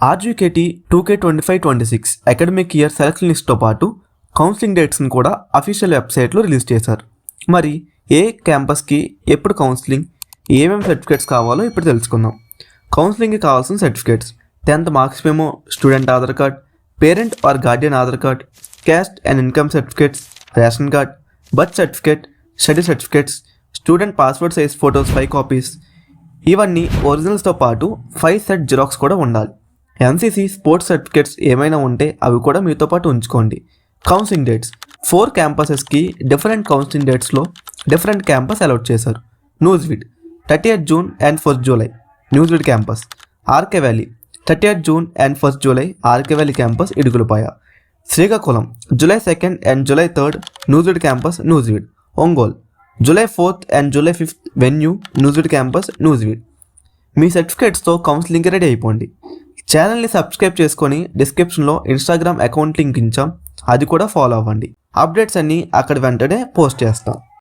RGKT 2K25-26 academic year selection లిస్ట్తో పాటు counselling డేట్స్ని కూడా అఫీషియల్ వెబ్సైట్లో రిలీజ్ చేశారు. మరి ఏ క్యాంపస్కి ఎప్పుడు కౌన్సిలింగ్, ఏమేమి సర్టిఫికేట్స్ కావాలో ఇప్పుడు తెలుసుకుందాం. కౌన్సిలింగ్కి కావాల్సిన certificates: 10th marks memo, student Aadhaar card, parent are Guardian Aadhaar card, caste and income certificates, ration card, birth certificate, study certificates, student passport size photos 5 copies. ఇవన్నీ ఒరిజినల్స్తో పాటు 5 సెట్ జిరాక్స్ కూడా ఉండాలి. ఎన్సీసీ స్పోర్ట్స్ సర్టిఫికేట్స్ ఏమైనా ఉంటే అవి కూడా మీతో పాటు ఉంచుకోండి. కౌన్సిలింగ్ డేట్స్: 4 క్యాంపసెస్కి డిఫరెంట్ కౌన్సిలింగ్ డేట్స్లో డిఫరెంట్ క్యాంపస్ అలాట్ చేశారు. Nuzvid 30th June and 1st July Nuzvid campus. RK Valley 30th June and 1st July RK Valley campus Idugulapaya. Srikakulam July 2nd and July 3rd Nuzvid campus Nuzvid. Ongole July 4th and July 5th venue Nuzvid campus Nuzvid. మీ సర్టిఫికేట్స్తో కౌన్సిలింగ్కి ready అయిపోండి. ఛానల్ని subscribe చేసుకొని డిస్క్రిప్షన్లో Instagram account link ఇచ్చాం, అది కూడా ఫాలో అవ్వండి. అప్డేట్స్ అన్నీ అక్కడ వెంటనే పోస్ట్ చేస్తాం.